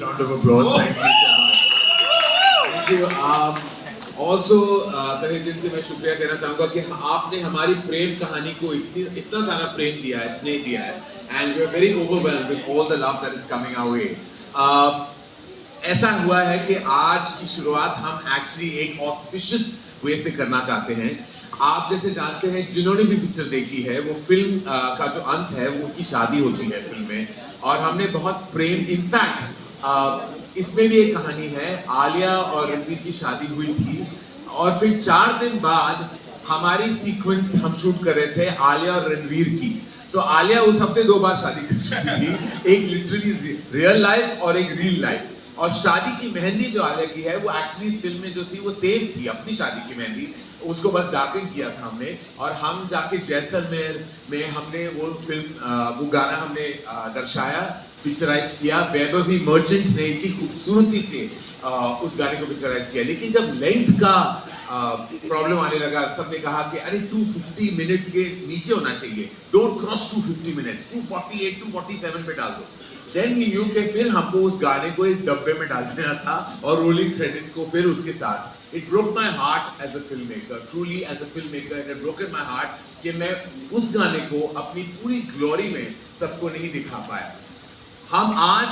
Round of applause. Thank you so much. Thank you. Also, तहे से मैं शुक्रिया कहना चाहूँगा कि आपने हमारी प्रेम कहानी को इतना सारा प्रेम दिया है, स्नेह दिया है, and we are very overwhelmed with all the love that is coming our way. ऐसा हुआ है कि आज की शुरुआत हम एक्चुअली एक ऑस्पिशियस वे से करना चाहते हैं. आप जैसे जानते हैं, जिन्होंने भी पिक्चर देखी है, वो फिल्म का जो अंत है वो उनकी शादी होती है फिल्म में, और हमने बहुत प्रेम, इनफैक्ट इसमें भी एक कहानी है. आलिया और रणवीर की शादी हुई थी और फिर 4 दिन बाद हमारी सीक्वेंस हम शूट कर रहे थे आलिया और रणवीर की. तो आलिया उस हफ्ते 2 बार शादी कर चुकी थी, एक लिटरली रियल लाइफ और एक रियल लाइफ. और शादी की मेहंदी जो आलिया की है वो एक्चुअली इस फिल्म में जो थी वो सेम थी, अपनी शादी की मेहंदी. उसको बस डार्कन किया था हमने, और हम जाके जैसलमेर में हमने वो फिल्म वो गाना हमने दर्शाया, पिक्चराइज किया. वैभवी मर्चेंट ने इतनी खूबसूरती से उस गाने को पिक्चराइज किया. लेकिन जब लेंथ का प्रॉब्लम आने लगा, सबने कहा कि अरे 250 मिनट्स के नीचे होना चाहिए, डोंट क्रॉस 250 मिनट्स, 248 247 पे डाल दो. देन वी न्यू कि फिर हमको उस गाने को एक डब्बे में डाल देना था और रोलिंग क्रेडिट्स को फिर उसके साथ. It broke my heart as a filmmaker, truly as a filmmaker, it had broken my heart कि मैं उस गाने को अपनी पूरी ग्लोरी में सबको नहीं दिखा पाया. हम आज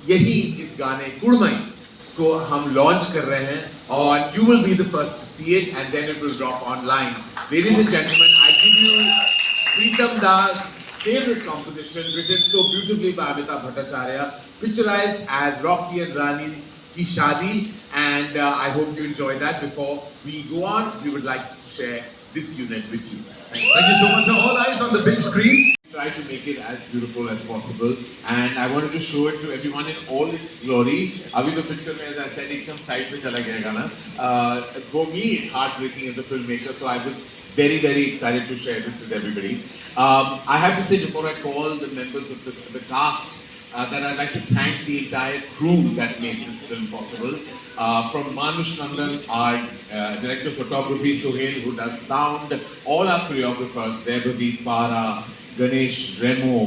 यही इस गाने कुड़मई को हम लॉन्च कर रहे हैं, और you will be the first to see it and then it will drop online. Ladies and gentlemen, I give you Pritam Das' favorite composition, written so beautifully by Amitabh Bhattacharya, picturized as Rocky and Rani ki Shadi. And I hope you enjoy that. Before we go on, we would like to share this unit with you. Thank you so much. All eyes on the big screen. Try to make it as beautiful as possible, and I wanted to show it to everyone in all its glory. Abhi the picture mein, as I said, ekdam side pe chala gaya gana. For me, it's heartbreaking as a filmmaker, so I was very, very excited to share this with everybody. I have to say, before I call the members of the cast, that I'd like to thank the entire crew that made this film possible. From Manush Nandan, our director of photography, Sohail, who does sound, all our choreographers, Vaibhavi, Farah, Ganesh, Remo,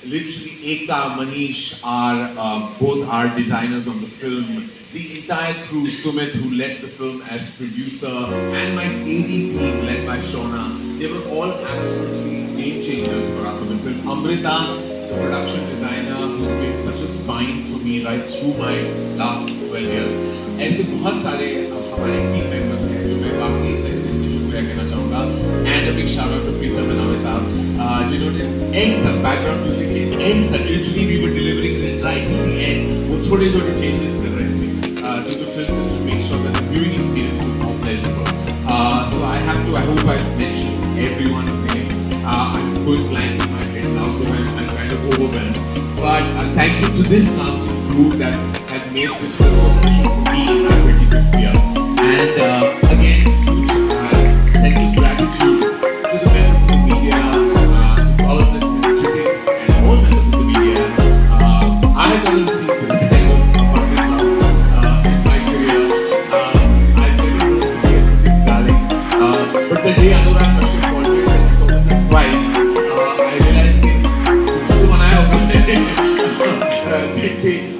literally Eka, Manish are both art designers on the film. The entire crew, Sumit, who led the film as producer, and my AD team led by Shona, they were all absolutely game changers for us on the film. Amrita, the production designer, who's been such a spine for me right through my last 12 years. ऐसे बहुत सारे हमारे team members हैं जो मैं वाकई तहे दिल से शुक्रिया कहना चाहूँगा. And a big shout out to Pritam and Amitabh, जिन्होंने end तक बैकग्राउंड म्यूजिक के end तक literally we were delivering it right to the end. वो छोटे-छोटे changes कर रहे थे to the film just to make sure that the viewing experience was more pleasurable. So I hope I've mentioned everyone's names. I'm going blank in my head now because I'm kind of overwhelmed. But thank you to this nasty crew that have made this film so special for me in my 25th year. And again, huge sense of gratitude to the members of the media, columnists and critics, and all members of the media. I have never seen this kind of abundant love in my career. I've never known to be a critic's darling. But the day Anokha called me and saw the film twice, I realized that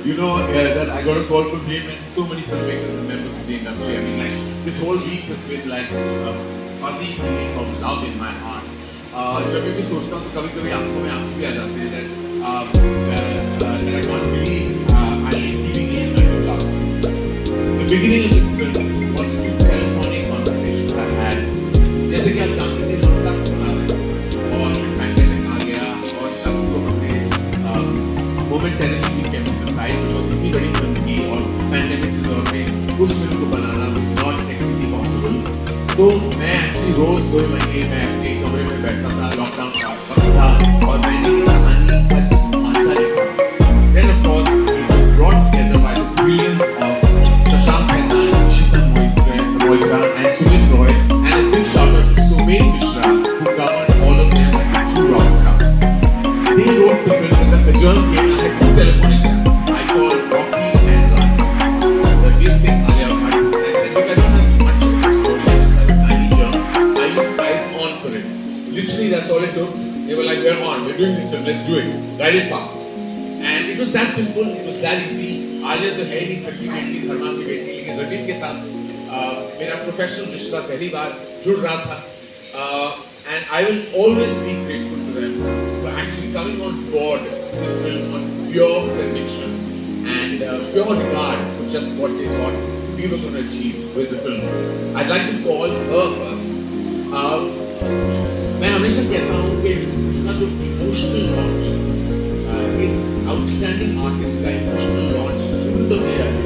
you know that I got a call from him and so many filmmakers and members of the industry. I mean, like this whole week has been like a fuzzy feeling of love in my heart. जब मैं भी सोचता हूँ तो कभी-कभी आंखों में आंसू भी आ जाते हैं that I can't believe I'm receiving this kind of love. The beginning of this film was 2 telephonic conversations I had. जैसे कि आप जानते थे हम तख्त बना रहे हैं और पैंडेमिक आ गया और तख्त को हमने मोमेंटरीली भी केवल डिसाइड जो इतनी बड़ी फिल्म थी और पैंडेमिक के दौर में उस फिल्म को बनाना was not technically possible. तो मैं एक्चुअली रोज 2 महीने मैं अपने कमरे में बैठता था, लॉकडाउन था और मैंने ये कहानी का जिस ढांचा लिखा. Then of course it was brought together by the brilliance of Shashank Khanna, Ishita Moitra and Sumit Roy, and a big shout out to Sumail Mishra who covered all of them like a true rock star. They wrote the film with the Kajal came. I had 2 telephonic chats. I called Rocky and Rani. The basic Alia Bhatt. I said, look, I don't have much of a story. I just have a tiny jump. Are you guys on for it? Literally, that's all it took. They were like, we're on. We're doing this film. Let's do it. Write it fast. And it was that simple. It was that easy. Alia तो है ही खट्टी बेटी, धर्मा की बेटी, लेकिन रणवीर के साथ मेरा प्रोफेशनल रिश्ता पहली बार जुड़ रहा था, and I will always be grateful to them for actually coming on board this film on pure conviction and pure regard for just what they thought we were going to achieve with the film. I'd like to call her first. मैं हमेशा कहता हूँ कि उसका जो emotional launch, इस outstanding artist का emotional launch शुरू तो गया है,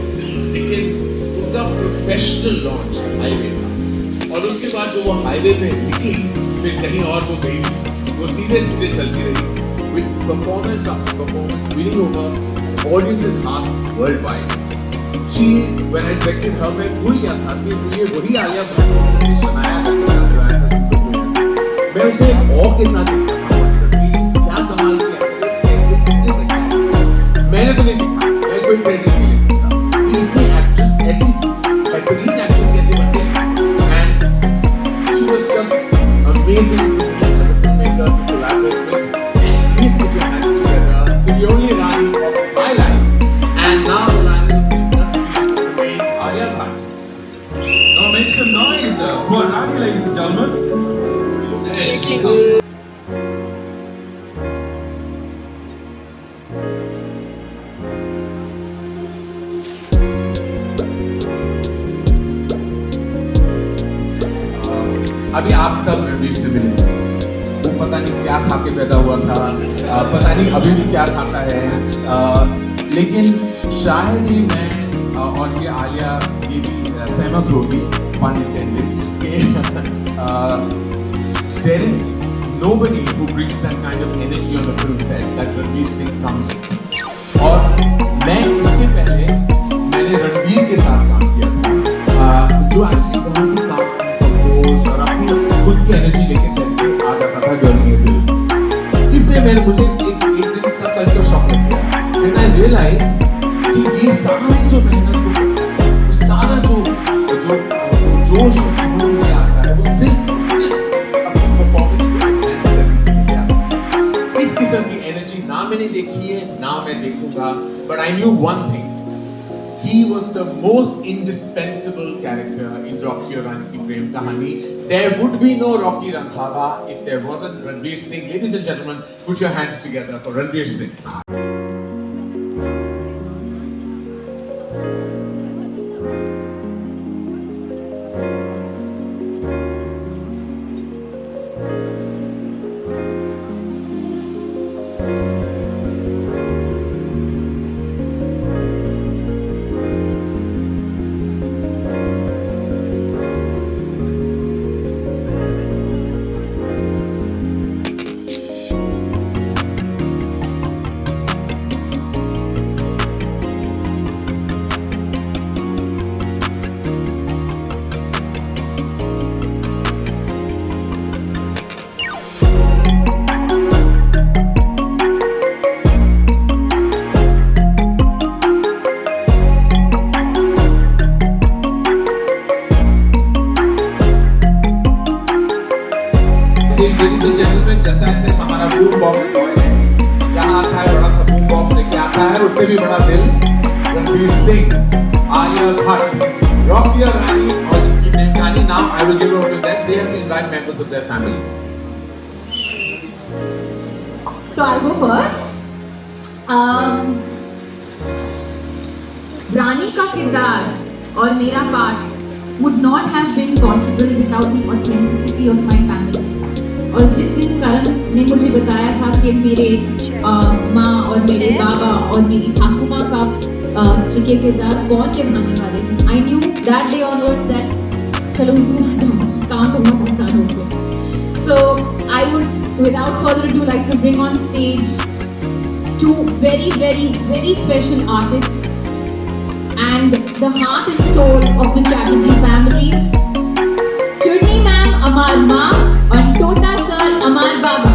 लेकिन उनका प्रोफेशनल लॉन्च हाईवे था, और उसके बाद जो वो हाईवे पे निकली फिर कहीं और वो गई, वो सीधे सीधे चलती रही with performance after performance winning over audiences' hearts worldwide. She, when I directed her, मैं भूल गया था कि ये वही आलिया भट्ट जिसने शनाया का किरदार निभाया था सुपर टूर। मैं उसे ऑ के साथ देखता था कि क्या कमाल किया, कैसे किसने सिखाया, मैंने तो नहीं सीखा, मैं कोई ट्रेनिंग नहीं ले सकता, ये इतनी एक्ट्रेस ऐसी बेहतरीन एक्ट्रेस कैसे बन गई, and she was just amazing for me as a filmmaker to collaborate with. Please put your hands together for the only Rani of my life, and now the Rani of the industry to remain Alia Bhatt. Now make some noise for Rani, ladies and gentlemen. अभी आप सब रणवीर से मिले, वो पता नहीं क्या खा के पैदा हुआ था, पता नहीं अभी भी क्या खाता है, लेकिन शायद ही मैं और ये आलिया ये भी सहमत होगी, pun intended, कि there is nobody who brings that kind of energy on the film set that Ranveer Singh comes with. और मैं इसके पहले मैंने रणवीर के साथ काम किया था, जो एक्चुअली बहुत ही काम कंपोज और अपनी खुद की एनर्जी लेके सेट पे आ जाता था ड्यूरिंग ए फिल्म। इसलिए मुझे एक दिन का कल्चर शॉक लग गया, when I realized कि ये सारी जो मेहनत को करता है, वो सारा जो जोश जुनून में आता है, वो सिर्फ अपनी परफॉर्मेंस को एनहांस करने के लिए आता है। इस किस्म की एनर्जी ना मैंने देखी है, ना मैं देखूंगा, but I knew one thing. He was the most indispensable character in Rocky और Rani की प्रेम कहानी. There would be no Rocky Randhawa if there wasn't Ranveer Singh. Ladies and gentlemen, put your hands together for Ranveer Singh. Ladies and gentlemen, जैसा ऐसे हमारा boom box boy है, जहाँ आता है बड़ा सा बूम बॉक्स लेके आता है, उससे भी बड़ा दिल, रणवीर सिंह, आलिया भट्ट, रॉकी और रानी और इनकी प्रेम कहानी. Now I will give it over to them. They have to invite members of their family. So I'll go first. रानी का किरदार और मेरा part would not have been possible without the authenticity of my family. और जिस दिन करण ने मुझे बताया था कि मेरे माँ और मेरे बाबा और मेरी ठाकुमा का के किरदार कौन निभाने वाले हैं, I knew that day onwards that चलो उनको आ जाओ, काम तो बहुत आसान हो गया. So I would without further ado like to bring on stage two very very very special artists and the heart and soul of the Chatterjee family. Chudni ma'am, Amar Ma, and Tota sir, Amar Baba.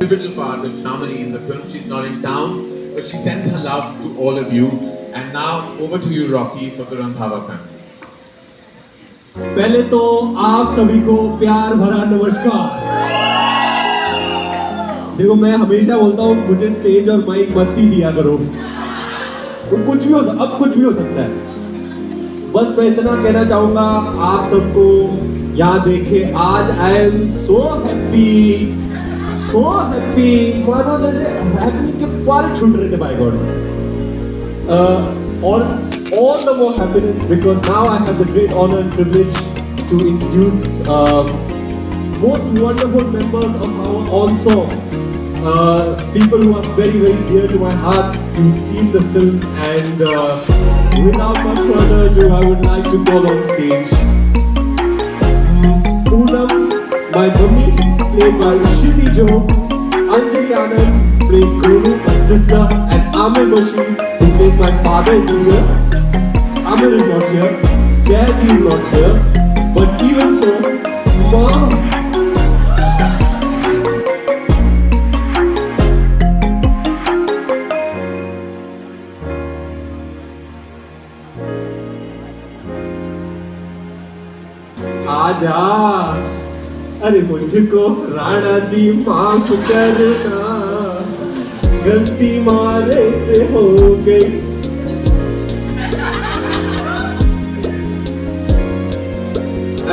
pivotal part with Shamini in the film. She's not in town, but she sends her love to all of you. And now over to you, Rocky, for the Randhawa family. पहले तो आप सभी को प्यार भरा नमस्कार। देखो मैं हमेशा बोलता हूँ मुझे स्टेज और माइक मत ही दिया करो, तो कुछ भी हो सकता है। बस मैं इतना कहना चाहूँगा आप सबको यहाँ देखे आज आई एम सो हैप्पी, मानो जैसे हैप्पीनेस के फुहारे छूट रहे थे बाय गॉड। और all the more happiness because now I have the great honor and privilege to introduce most wonderful members of our ensemble. People who are very, very dear to my heart. You've seen the film, and without much further ado, I would like to call on stage Poonam, my mummy, played by Shiti Jo, Anjali Anand plays Golu, my sister, and Amir Bashir, who plays my father, is here. Amir is not here, Jazzy is not here, but even so, Mom. आजा, अरे मुझको राणा जी माफ करना, गलती मारे से हो गई।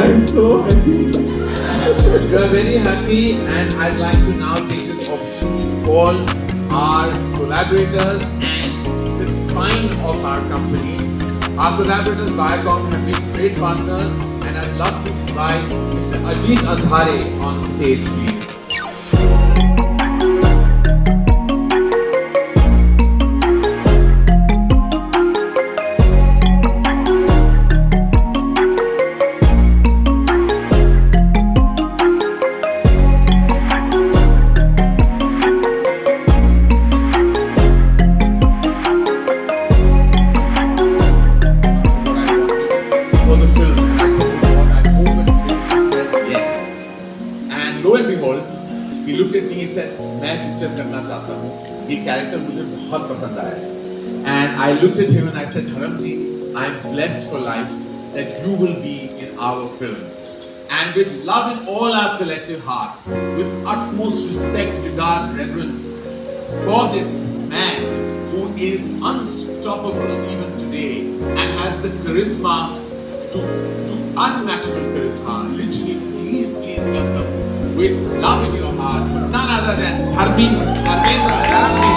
I'm so happy. We are very happy, and I'd like to now take this opportunity to call our collaborators and the spine of our company. Our collaborators, Viacom, have been great partners, and I'd love to invite Mr. Ajit Andhare on stage, please. And I looked at him and I said, Dharamji, I am blessed for life that you will be in our film. And with love in all our collective hearts, with utmost respect, regard, reverence for this man who is unstoppable even today and has the charisma to unmatchable charisma. Literally, please welcome with love in your hearts for none other than Dharmendra Dharamji.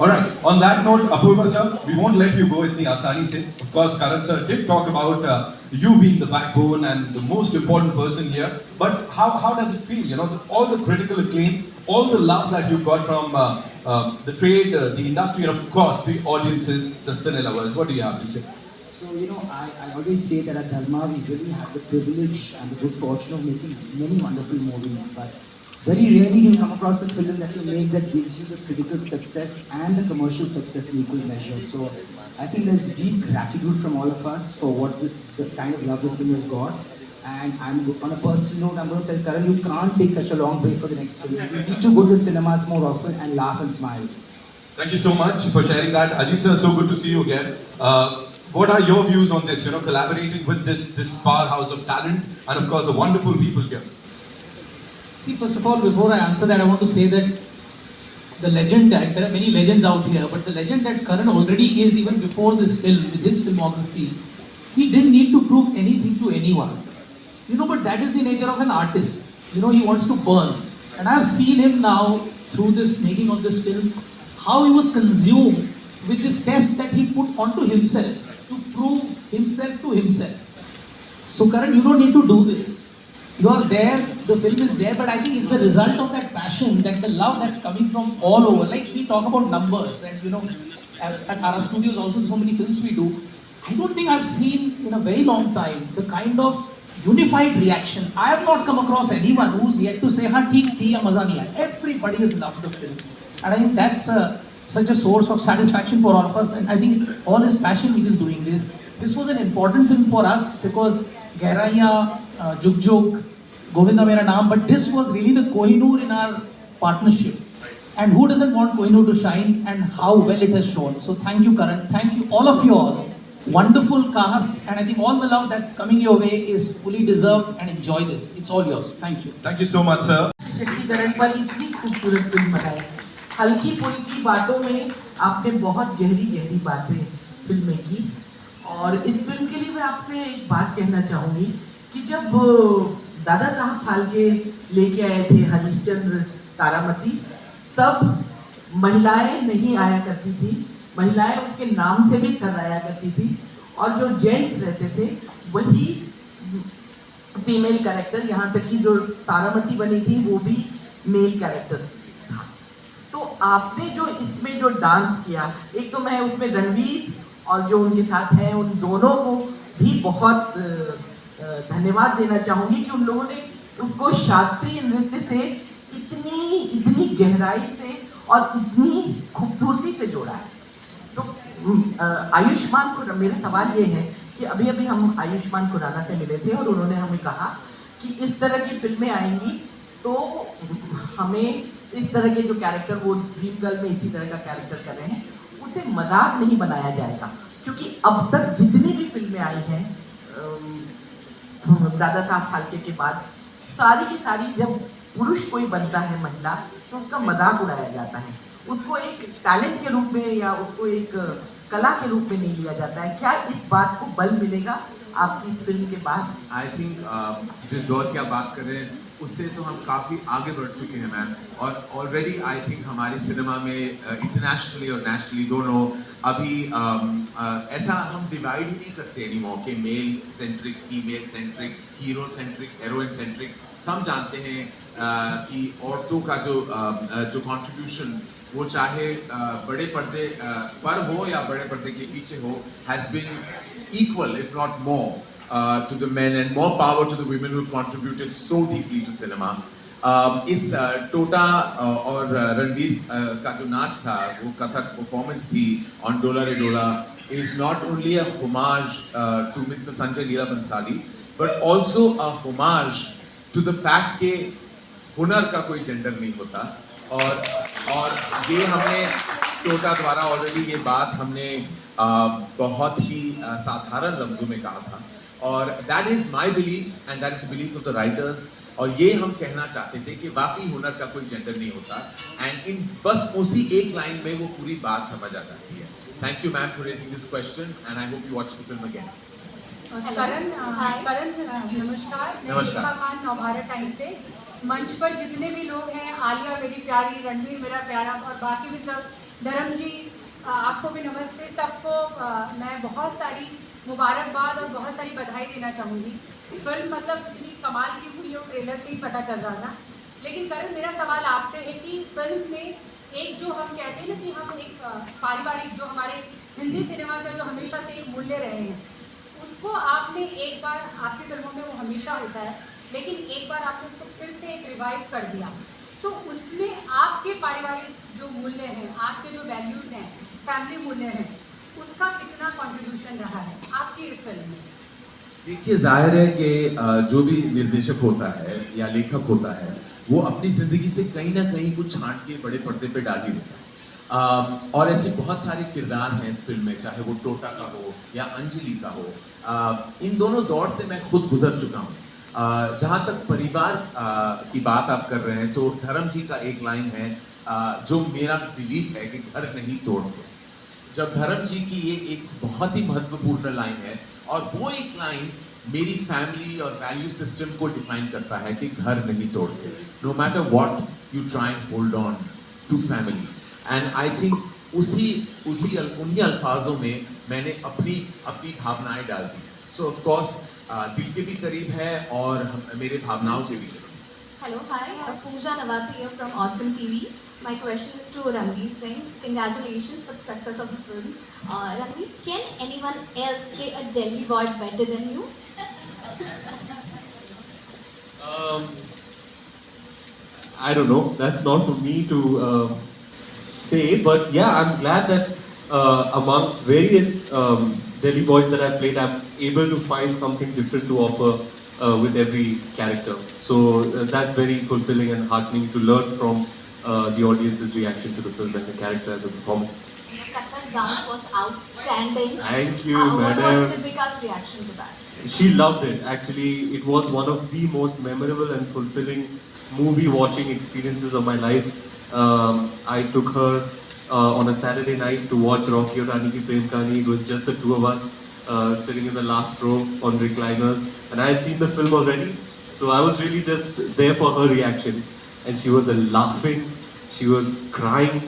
Alright, on that note, Apurva sir, we won't let you go itni asani se. Of course, Karan sir did talk about you being the backbone and the most important person here. But how does it feel? You know, all the critical acclaim, all the love that you got from the trade, the industry, and of course the audiences, the cine lovers. What do you have to say? So, you know, I always say that at Dharma we really have the privilege and the good fortune of making many wonderful movies, but very rarely do you come across a film that you make that gives you the critical success and the commercial success in equal measure. So I think there's deep gratitude from all of us for what the kind of love this film has got. And I'm on a personal note, I'm going to tell Karan, you can't take such a long break for the next film. You need to go to the cinemas more often and laugh and smile. Thank you so much for sharing that. Ajit sir, so good to see you again. What are your views on this, you know, collaborating with this powerhouse of talent and of course the wonderful people here? See, first of all, before I answer that, I want to say that the legend, there are many legends out here, but the legend that Karan already is, even before this film, with his filmography, he didn't need to prove anything to anyone. You know, but that is the nature of an artist. You know, he wants to burn. And I have seen him now through this making of this film, how he was consumed with this test that he put onto himself to prove himself to himself. So Karan, you don't need to do this. You are there, the film is there, but I think it's the result of that passion, that the love that's coming from all over. Like we talk about numbers, and you know, at our studios also so many films we do. I don't think I've seen in a very long time the kind of unified reaction. I have not come across anyone who's yet to say, "Ha, theek thi, ya maza nahi aaya." Everybody has loved the film, and I think that's such a source of satisfaction for all of us. And I think it's all his passion which is doing this. This was an important film for us because Gehraiyan, Jug Jug, Govinda Mera Naam, but this was really the Kohinoor in our partnership. And who doesn't want Kohinoor to shine, and how well it has shown. So thank you, Karan. Thank you, all of you all. Wonderful cast, and I think all the love that's coming your way is fully deserved, and enjoy this. It's all yours. Thank you. Thank you so much, sir. शक्तिकरण पर इतनी खूबसूरत film बनाई, हल्की फुल्की बातों में आपने बहुत गहरी गहरी बातें फिल्म में की। और इस फिल्म के लिए मैं आपसे एक बात कहना चाहूँगी कि जब दादा साहब फाल्के लेके आए थे हरिश्चंद्र तारामती, तब महिलाएं नहीं आया करती थी, महिलाएं उसके नाम से भी कराया करती थी, और जो जेंट्स रहते थे वही फीमेल कैरेक्टर, यहाँ तक कि जो तारामती बनी थी वो भी मेल कैरेक्टर था। तो आपने जो इसमें जो डांस किया, एक तो मैं उसमें रणवीर और जो उनके साथ हैं उन दोनों को भी बहुत धन्यवाद देना चाहूँगी कि उन लोगों ने उसको शास्त्रीय नृत्य से इतनी गहराई से और इतनी खूबसूरती से जोड़ा है। तो आयुष्मान खुराना, मेरा सवाल ये है कि अभी अभी हम आयुष्मान खुराना से मिले थे और उन्होंने हमें कहा कि इस तरह की फिल्में आएंगी तो हमें इस तरह के जो कैरेक्टर वो ड्रीम गर्ल में इसी तरह का कैरेक्टर कर रहे हैं, उसे मजाक नहीं बनाया जाएगा, क्योंकि अब तक जितनी भी फिल्में आई हैं दादा साहब फाल्के के बाद, सारी की सारी जब पुरुष कोई बनता है महिला तो उसका मजाक उड़ाया जाता है, उसको एक टैलेंट के रूप में या उसको एक कला के रूप में नहीं लिया जाता है। क्या इस बात को बल मिलेगा आपकी इस फिल्म के बाद? आई थिंक जिस दौर की आप बात कर रहे हैं उससे तो हम काफ़ी आगे बढ़ चुके हैं मैम, और ऑलरेडी आई थिंक हमारे सिनेमा में इंटरनेशनली और नेशनली दोनों अभी ऐसा हम डिवाइड ही नहीं करते एनीमोर कि male centric, female centric, hero centric, heroine centric. सब जानते हैं कि औरतों का जो कंट्रीब्यूशन वो चाहे बड़े पर्दे पर हो या बड़े पर्दे के पीछे हो, has been equal if not more to the men, and more power to the women who contributed so deeply to cinema. इस टोटा और रणवीर का जो नाच था, वो कथक परफॉर्मेंस थी ऑन डोला रे डोला, is not only a homage to Mr. Sanjay Leela Bhansali but also a homage to the fact कि हुनर का कोई जेंडर नहीं होता। और ये हमने टोटा द्वारा ऑलरेडी ये बात हमने बहुत ही साधारण लफ्जों में कहा था, और that is my belief and that is the belief of the writers. और ये हम कहना चाहते थे कि वाकई हुनर का कोई जेंडर नहीं होता, एंड इन बस उसी एक लाइन में वो पूरी बात समझ आ जाती है। Thank you ma'am for raising this question, and I hope you watch the film again. Karan नमस्कार, मैं दीपिका खान नवभारत टाइम से। मंच पर जितने भी लोग हैं, आलिया मेरी प्यारी, रणवीर मेरा प्यारा, और बाकी भी सब, धर्म जी आपको भी नमस्ते। सबको मैं बहुत सारी मुबारकबाद और बहुत सारी बधाई देना चाहूँगी। फिल्म मतलब इतनी कमाल की हुई है, ट्रेलर से ही पता चल रहा था। लेकिन करण, मेरा सवाल आपसे है कि फिल्म में एक जो हम कहते हैं ना कि हम एक पारिवारिक, जो हमारे हिंदी सिनेमा का जो हमेशा से एक मूल्य रहे हैं, उसको आपने एक बार, आपकी फिल्मों में वो हमेशा होता है, लेकिन एक बार आपने उसको फिर से एक रिवाइव कर दिया, तो उसमें आपके पारिवारिक जो मूल्य हैं, आपके जो वैल्यूज़ हैं, फैमिली मूल्य हैं, उसका कितना कंट्रीब्यूशन रहा है आपकी इस फिल्म में? देखिए, जाहिर है कि जो भी निर्देशक होता है या लेखक होता है, वो अपनी ज़िंदगी से कहीं ना कहीं कुछ छांट के बड़े पर्दे पे डाल ही देता है। और ऐसे बहुत सारे किरदार हैं इस फिल्म में, चाहे वो टोटा का हो या अंजलि का हो। इन दोनों दौर से मैं खुद गुजर चुका हूँ। जहाँ तक परिवार की बात आप कर रहे हैं, तो धर्म जी का एक लाइन है जो मेरा बिलीफ है कि घर नहीं तोड़ते। जब धर्म जी की ये एक बहुत ही महत्वपूर्ण लाइन है, और वो एक लाइन मेरी फैमिली और वैल्यू सिस्टम को डिफाइन करता है कि घर नहीं तोड़ते. No matter what, you try and hold on to family. And I think उन्हीं अल्फाजों में मैंने अपनी भावनाएं डाल दी. So of course दिल के भी करीब है और मेरे भावनाओं के भी करीब. Hello, hi, Pooja Navati here from Awesome TV. My question is to Ranveer Singh. Congratulations for the success of the film. Ranveer, can anyone else play a Delhi boy better than you? I don't know. That's not for me to say. But yeah, I'm glad that amongst various Delhi boys that I've played, I'm able to find something different to offer with every character. So that's very fulfilling and heartening to learn from the audience's reaction to the film and the character and the performance. The Kathak dance was outstanding. Thank you, What madam. was Deepika's reaction to that? She loved it. Actually, it was one of the most memorable and fulfilling movie watching experiences of my life. I took her on a Saturday night to watch Rocky or Rani Ki Prem Kahani. It was just the two of us sitting in the last row on recliners, and I had seen the film already, so I was really just there for her reaction. And she was laughing, she was crying,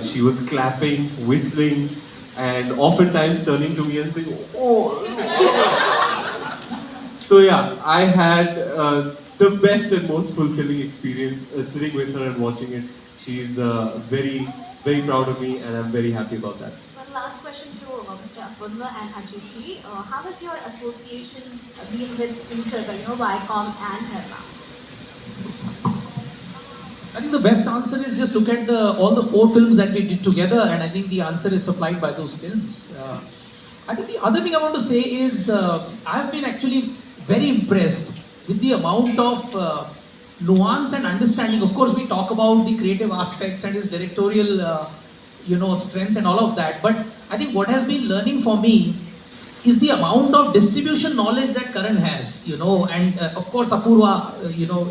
she was clapping, whistling, and oftentimes turning to me and saying, "Oh." So yeah, I had the best and most fulfilling experience sitting with her and watching it. She's very, very proud of me, and I'm very happy about that. One last question to Mr. Apurva and Ajit ji. How has your association been with each other, Viacom and Dharma? I think the best answer is just look at all the 4 films that we did together, and I think the answer is supplied by those films. I think the other thing I want to say is I've been actually very impressed with the amount of nuance and understanding. Of course, we talk about the creative aspects and his directorial, strength and all of that. But I think what has been learning for me is the amount of distribution knowledge that Karan has, and of course Apurva,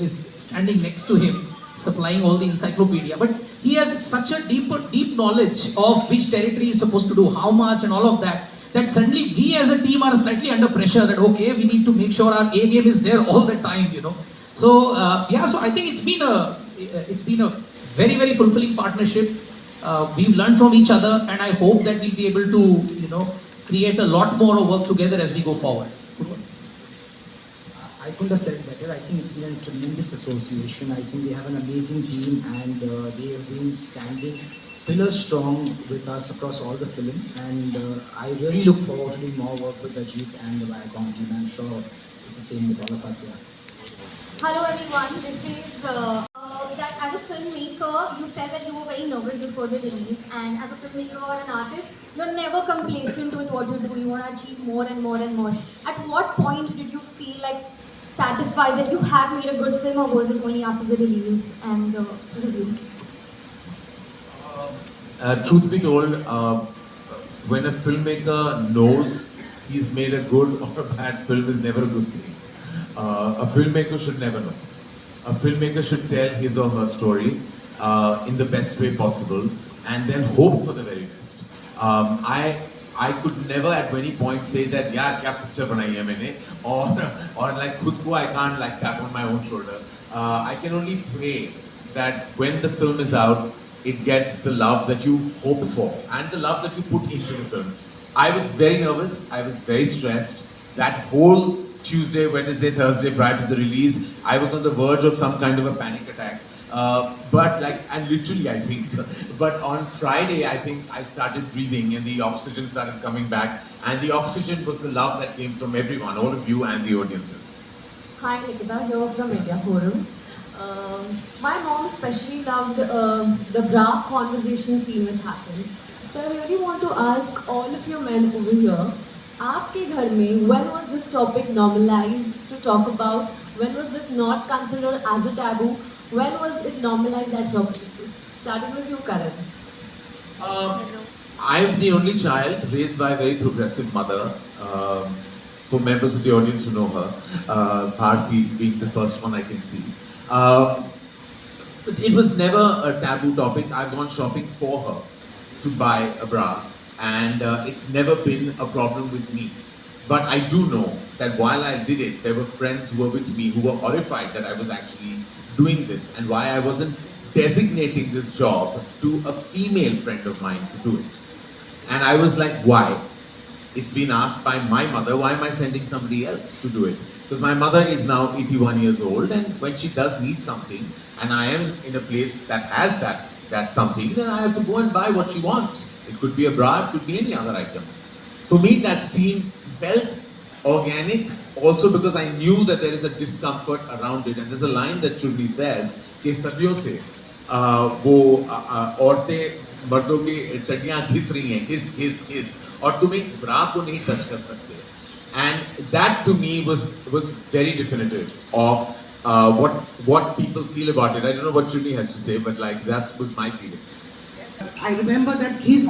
is standing next to him, supplying all the encyclopedia. But he has such a deep knowledge of which territory is supposed to do how much and all of that, that suddenly we as a team are slightly under pressure that, okay, we need to make sure our A game is there all the time, So, so I think it's been a very, very fulfilling partnership. We've learned from each other, and I hope that we'll be able to, create a lot more work together as we go forward. I couldn't have said it better. I think it's been a tremendous association. I think they have an amazing team, and they have been standing pillar strong with us across all the films. And I really look forward to doing more work with Ajit and the Viacom team. I'm sure it's the same with all of us here. Hello everyone, this is that as a filmmaker, you said that you were very nervous before the release, and as a filmmaker or an artist, you're never complacent with what you do. You want to achieve more and more and more. At what point did you feel like satisfied that you have made a good film, or was it only after the release and the reviews? Truth be told, when a filmmaker knows he's made a good or a bad film is never a good thing. A filmmaker should never know. A filmmaker should tell his or her story in the best way possible and then hope for the very best. I could never at any point say that, yeah, kya picture banai hai maine, or like khud ko I can't like tap on my own shoulder. I can only pray that when the film is out, it gets the love that you hope for and the love that you put into the film. I was very nervous. I was very stressed. That whole Tuesday, Wednesday, Thursday prior to the release, I was on the verge of some kind of a panic attack. And literally I think, but on Friday I think I started breathing and the oxygen started coming back, and the oxygen was the love that came from everyone, all of you and the audiences. Hi Nikita, here from Media Forums. My mom especially loved the bra conversation scene which happened. So I really want to ask all of you men over here, आपके घर में when was this topic normalized to talk about? When was this not considered as a taboo? When was it normalized at your places? Starting with you, Karan. I'm the only child raised by a very progressive mother. For members of the audience who know her, Bharti being the first one I can see. It was never a taboo topic. I've gone shopping for her to buy a bra, and it's never been a problem with me. But I do know that while I did it, there were friends who were with me who were horrified that I was actually doing this, and why I wasn't designating this job to a female friend of mine to do it. And I was like, why? It's been asked by my mother, why am I sending somebody else to do it? Because my mother is now 81 years old, and when she does need something, and I am in a place that has that something, then I have to go and buy what she wants. It could be a bra, it could be any other item. For me, that scene felt organic, also because I knew that there is a discomfort around it. And there's a line that Churli says, कि सदियों से वो औरतें मर्दों की चड्डियाँ घिस रही हैं, घिस, और तुम एक ब्रा को नहीं टच कर सकते. And that to me was very definitive of what people feel about it. I don't know what Churli has to say, but like that was my feeling. I remember that Giz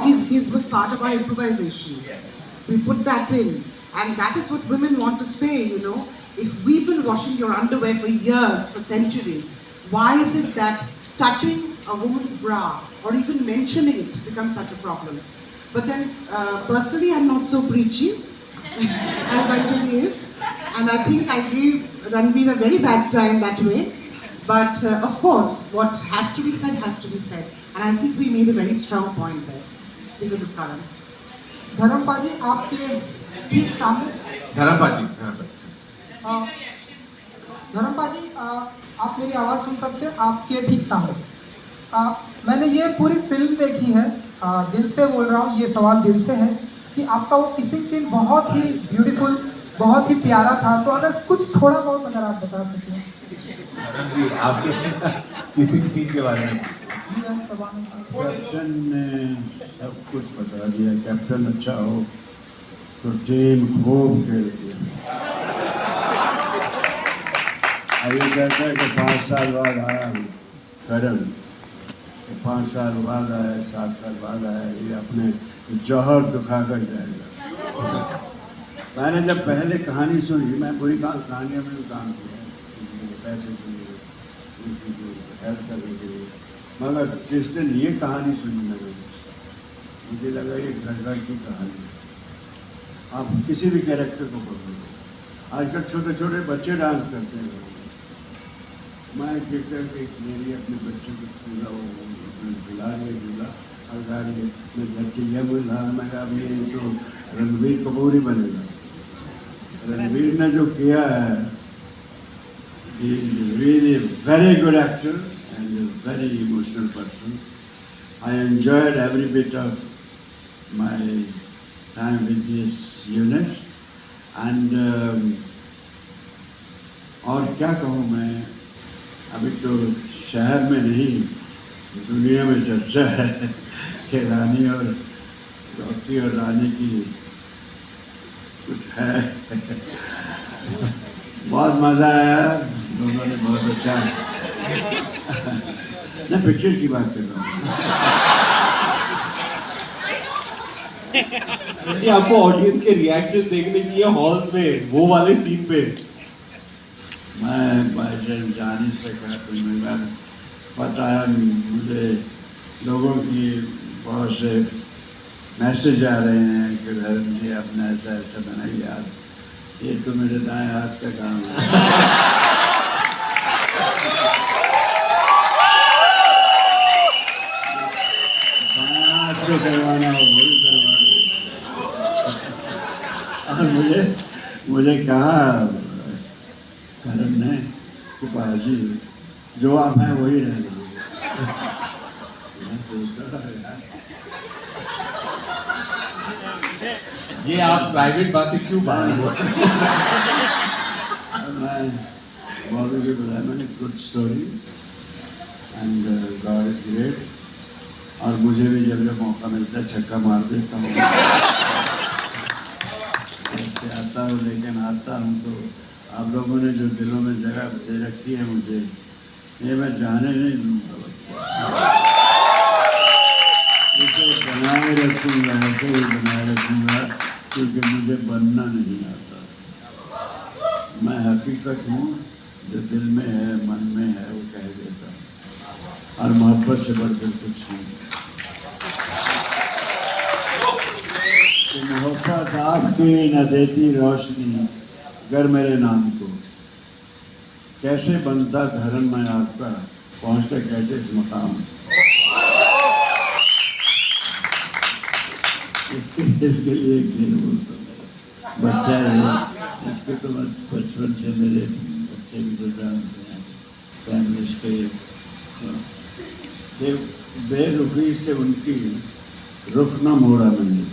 was part of our improvisation. Yes. We put that in. And that is what women want to say, you know. If we've been washing your underwear for years, for centuries, why is it that touching a woman's bra or even mentioning it becomes such a problem? But then, personally, I'm not so preachy as Anjali is. And I think I gave Ranveer a very bad time that way. But of course, what has to be said has to be said. And I think we made a very strong point there because of Karan. Dharmpal जी आपके ठीक सामने धर्मपाल जी धर्मपाल जी आप मेरी आवाज़ सुन सकते हैं आपके ठीक सामने. मैंने ये पूरी फिल्म देखी है, दिल से बोल रहा हूँ, ये सवाल दिल से है कि आपका वो किसिंग सीन बहुत ही ब्यूटीफुल, बहुत ही प्यारा था. तो अगर कुछ थोड़ा बहुत अगर आप बता सकें जी आपके किसिंग सीन के बारे में. कैप्टन ने सब कुछ बता दिया. कैप्टन अच्छा हो तो टीम खूब खेलती है. अब ये कहता है कि 5 साल बाद आया करण, तो 5 साल बाद आया, 7 साल बाद आया, ये अपने जौहर दिखा कर जाएगा. मैंने जब पहले कहानी सुनी, मैं बुरी कहानियों में भी काम किया, किसी के लिए पैसे के लिए, किसी को हेल्प करने के लिए, मगर जिस दिन ये कहानी सुनी मैंने, मुझे लगा ये घर की कहानी है. आप किसी भी कैरेक्टर को पकड़ लो, आजकल छोटे छोटे बच्चे डांस करते हैं. मैं देखता हूँ कि मेरी अपने बच्चों को झुला रही है, झूला हल्का रही है, मैं देखिए बोला, मैं कहा अब ये तो रणबीर कपूर ही बनेगा. रणबीर ने जो किया है, he is really a very good actor and a very emotional person. I enjoyed every bit of my time with this unit. And और क्या कहूँ मैं, अभी तो शहर में नहीं, दुनिया में चर्चा है कि रानी और डॉक्टरी और रानी की कुछ है. बहुत मज़ा आया, दोनों ने बहुत अच्छा. मैं पिक्चर की बात कर रहा हूँ. जी आपको ऑडियंस के रिएक्शन देखने चाहिए हॉल्स में, वो वाले सीन पे. मैं बाईचांस जाने से कहा तो मैं पता है मुझे लोगों की बहुत से मैसेज आ रहे हैं कि धर्म जी अपना ऐसा ऐसा बनाइए. यार ये तो मेरे दाएं हाथ का काम है. बाएं हाथ से करवाना हो वही करवाना. और मुझे कहा करण ने कि पाजी जो आप हैं वही रहना. मैं सोचता था यार ये आप प्राइवेट बातें क्यों बाहर हुआ. मैं बॉबी को बताया मैंने good story and God is great. और मुझे भी जब जब मौका मिलता है छक्का मार देता हूँ. ऐसे आता हूँ लेकिन आता हूँ तो आप लोगों ने जो दिलों में जगह दे रखी है मुझे, ये मैं जाने नहीं दूँगा. इसे बनाए रखूँगा, ऐसे ही बनाए रखूँगा, क्योंकि मुझे बनना नहीं आता. मैं हकीकत हूँ, जो दिल में है, मन में है, वो कह देता हूँ. और मोहब्बत से बढ़कर कुछ नहीं. तो मोहब्बत आपकी न देती रोशनी, कर मेरे नाम को, कैसे बनता धर्म मैं आपका, पहुँचता कैसे इस मकाम। इसके लिए एक चीज बोलता हूँ, बच्चा है इसके तो मैं बचपन से मेरे बच्चे भी तो जानते हैं, फैमिली के बेरुखी से उनकी रुख न मोड़ा मैंने,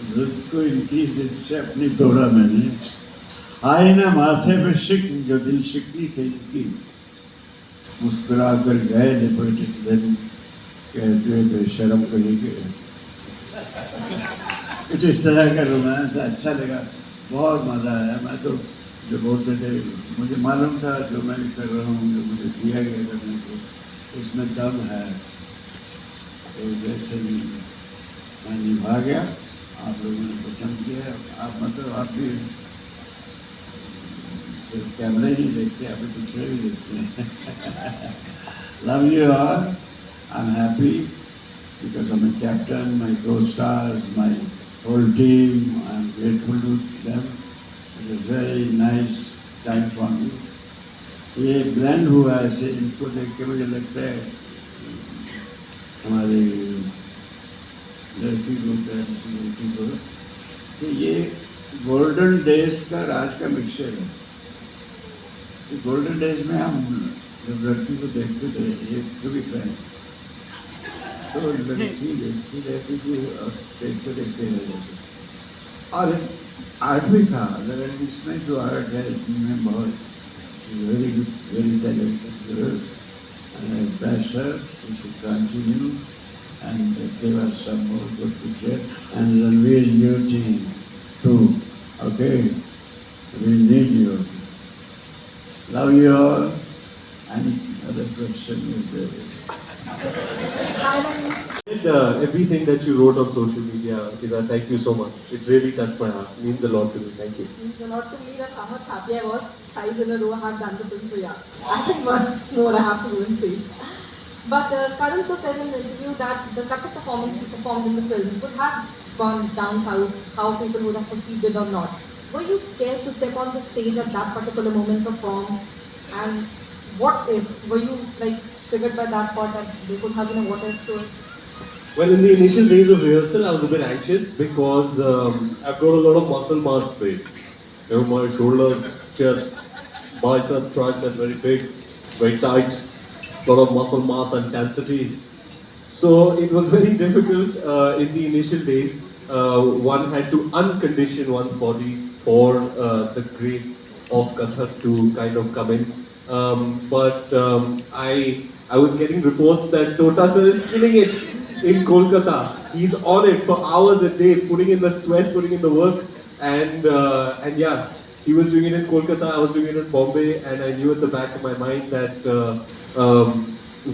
जिद को इनकी जिद से अपनी तोड़ा मैंने, आए ना माथे पे शिकन जो दिल शिकनी से इनकी, मुस्कुरा कर गए लिपट एक दिन, कहते हुए बेशरम कहीं के। कुछ इस तरह का रोमांस अच्छा लगा, बहुत मज़ा आया। मैं तो जो बोलते थे मुझे मालूम था जो मैं कर रहा हूँ, जो मुझे दिया गया करने को, इसमें दम है, तो जैसे भी मैं निभा गया। आप लोगों ने पसंद किया, आप मतलब आप भी सिर्फ कैमरे नहीं देखते, आप भी पिक्चर भी देखते हैं। Love you all, I am happy because I'm a captain, my co-stars, my whole team, I'm grateful to them. It was a very nice time for me. ये blend हुआ ऐसे, इनको देख के मुझे लगता है हमारी लड़की को कि ये गोल्डन डेज का राज का मिक्सचर है। गोल्डन डेज में हम जब लड़की को देखते थे, ये टू बी फ्रैंक, तो लड़की देखती रहती थी और देखते देखते रह जाती। और आर्ट भी था, लेकिन इसमें जो आर्ट है इसमें बहुत very good, very talented girl, pressure should continue and give us some more good picture, and Ranveer, your team too, okay? We need you. Love you all. Any other question if there is? Everything that you wrote on social media, Kiza, thank you so much. It really touched my heart. It means a lot to me. Thank you. It means a lot to me that how much happy I was. Thrice in a row I have done the film, so yeah. I think once more I have to go and see. But Karan sir said in the interview that the Kathak performance he performed in the film would have gone down south, how people would have perceived it or not. Were you scared to step on the stage at that particular moment perform? And what if, were you like triggered by that thought that they could have been a what if to it? Well, in the initial days of rehearsal, I was a bit anxious because I've got a lot of muscle mass pain. You know, my shoulders, chest, bicep, tricep, very big, very tight, lot of muscle mass and density. So it was very difficult in the initial days. One had to uncondition one's body for the grace of Kathak to kind of come in. But I was getting reports that Tota sir is killing it in Kolkata. He's on it for hours a day, putting in the sweat, putting in the work, and yeah, he was doing it in Kolkata, I was doing it in Bombay, and I knew at the back of my mind that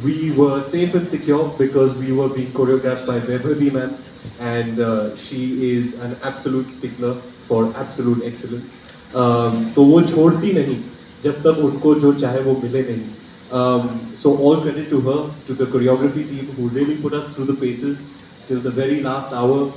we were safe and secure because we were being choreographed by Vaibhavi ma'am, and she is an absolute stickler for absolute excellence. तो वो छोड़ती नहीं जब तक उनको जो चाहे वो मिले नहीं. So all credit to her, to the choreography team who really put us through the paces till the very last hour,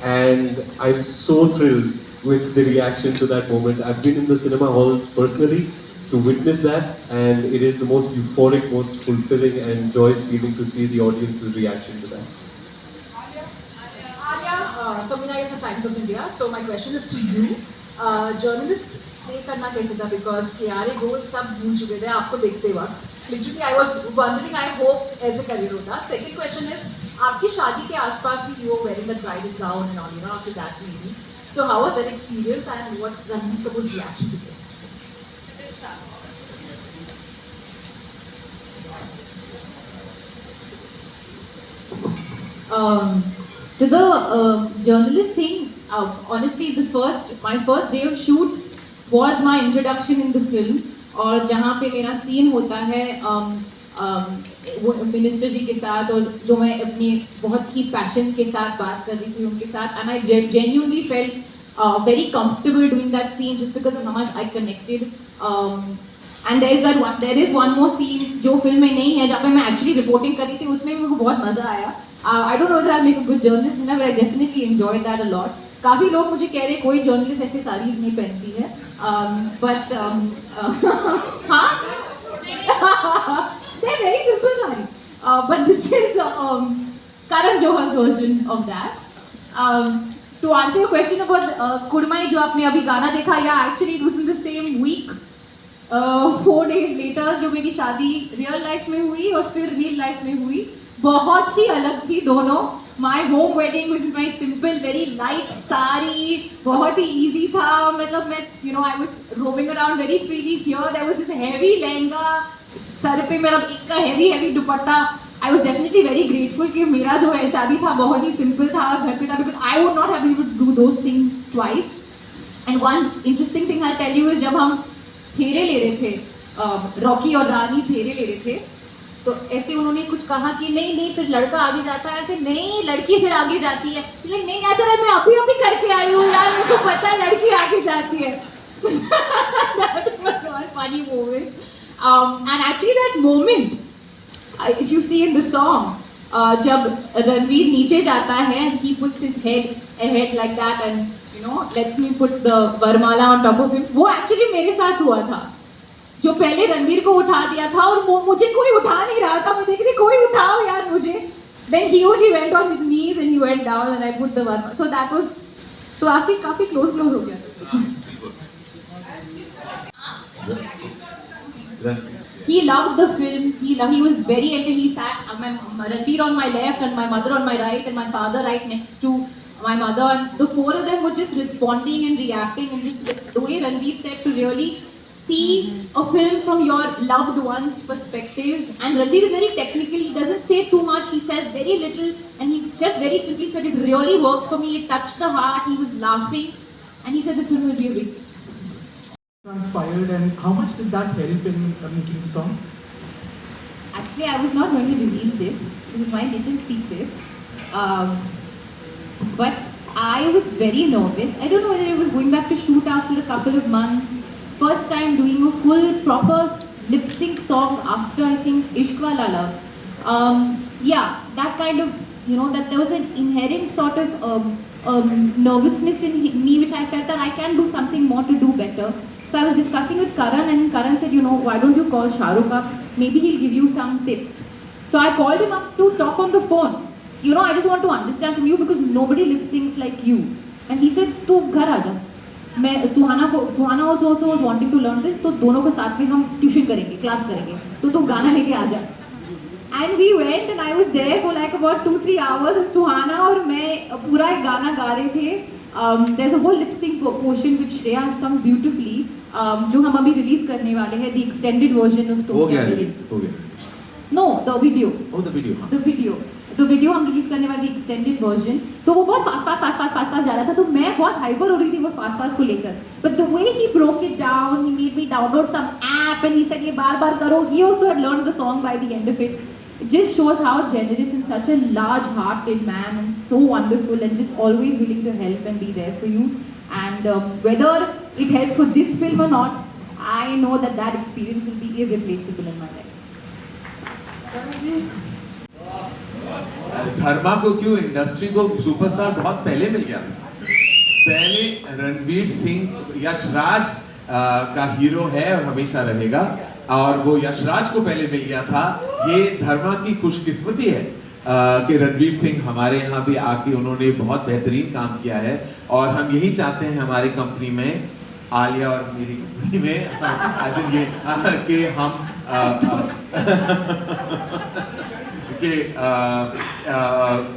and I'm so thrilled with the reaction to that moment. I've been in the cinema halls personally to witness that, and it is the most euphoric, most fulfilling and joyous feeling to see the audience's reaction to that. Alia, Samina is the Times of India, so my question is to you. Journalist नहीं करना कैसे था because KRA goals सब भूल चुके थे आपको देखते वक्त. Literally I was wondering, I hope ऐसे करियर होता. Second question is आपकी शादी के आसपास ही you were wearing the bridal gown and all, you know, after that maybe. So how was that experience and what's Ranveer Kapoor's reaction to this? To the journalist thing, honestly, my first day of shoot was my introduction in the film. और जहाँ पे मेरा scene होता है minister जी के साथ और जो मैं अपने बहुत ही पैशन के साथ बात कर रही थी उनके साथ, and I genuinely felt very comfortable doing that scene just because of how much I connected. And there is one more scene जो फिल्म में नहीं है जहाँ पे मैं actually reporting कर रही थी, उसमें भी मुझे बहुत मज़ा आया. I don't know whether I'll make a good journalist, but I definitely enjoyed that a lot. काफ़ी लोग मुझे कह रहे हैं कोई जर्नलिस्ट ऐसी साड़ीज नहीं पहनती है, बट हाँ they're very simple sarees, but this is Karan Johar's version of that. To answer your question about Kudmai जो आपने अभी गाना देखा, yeah, actually it was in the same week, 4 days later जो मेरी शादी रियल लाइफ में हुई और फिर रियल लाइफ में हुई, बहुत ही अलग थी दोनों. My home wedding was my simple, very light sari, बहुत ही easy था. मतलब मैं, you know, I was roaming around very freely. Here there was this heavy lehenga, sir पे मेरा एक का heavy dupatta. I was definitely very grateful कि मेरा जो है शादी था बहुत ही simple था, घर पे था, because I would not have been able to do those things twice. And one interesting thing I'll tell you is जब हम फेरे ले रहे थे, रॉकी और रानी फेरे ले रहे थे, तो ऐसे उन्होंने कुछ कहा कि नहीं फिर लड़का आगे जाता है, ऐसे नहीं लड़की फिर आगे जाती है, नहीं ऐसा मैं अभी करके आई हूँ यार, मेरे को पता है लड़की आगे जाती है. So that was one funny moment. And actually that moment, if you see in the song, जब रणवीर नीचे जाता है, he puts his head ahead like that and you know lets me put the वरमाला on top of him, वो actually मेरे साथ हुआ था. जो पहले रणवीर को उठा दिया था और मुझे कोई उठा नहीं रहा था, मैं देख रही कोई उठाओ यार मुझे. Then he only went on his knees and he went down and I put the one. So that was काफी close हो गया. He loved the film. He was very into. He sat Ranveer on my left and my mother on my right and my father right next to my mother, and the four of them were just responding and reacting, and just the way Ranveer said to really see a film from your loved one's perspective. And Ranveer is very technical, he doesn't say too much, he says very little, and he just very simply said it really worked for me, it touched the heart, he was laughing, and he said this film will be a big hit. Transpired, and how much did that help in making the song? Actually, I was not going to reveal this, it was my little secret, but I was very nervous. I don't know whether it was going back to shoot after a couple of months, first time doing a full proper lip sync song after I think Ishq Wala Love. Yeah, that kind of, you know, that there was an inherent sort of nervousness in me, which I felt that I can do something more to do better. So I was discussing with Karan, and Karan said, you know, why don't you call Shah Rukh up? Maybe he'll give you some tips. So I called him up to talk on the phone. You know, I just want to understand from you because nobody lip syncs like you. And he said, "Tu ghar aaja." मैं सुहाना also was wanting to learn this, तो दोनों को साथ में हम tuition करेंगे, class करेंगे, तो तू गाना लेके आ जा. And we went and I was there for like about 2-3 hours, and सुहाना और मैं पूरा एक गाना गा रहे थे. There's a whole lip sync portion which Shreya has sung beautifully, जो हम अभी रिलीज करने वाले हैं, the extended version of तुम क्या मिले. No, the video. Oh, the video. The video हम रिलीज करने वाले एक्सटेंडेड वर्जन, तो वो बहुत फास्ट जा रहा था, तो मैं बहुत हाइपर हो रही थी वो फास्ट को लेकर. But the way he broke it down, he made me download some app and he said ये बार करो. He also had learned the song by the end of it. It just shows how generous and such a large-hearted man and so wonderful and just always willing to help and be there for you. And whether it helped for this film or not, I know that experience will be irreplaceable in my life. धर्मा को क्यों, industry को superstar बहुत पहले मिल गया था. पहले रणवीर सिंह यशराज का hero है और हमेशा रहेगा, और वो यशराज को पहले मिल गया था. ये धर्मा की खुशकिस्मती है कि रणवीर सिंह हमारे यहाँ भी आके उन्होंने बहुत बेहतरीन काम किया है, और हम यही चाहते हैं हमारी कंपनी में, आलिया और मेरी कंपनी में, ये कि हम कि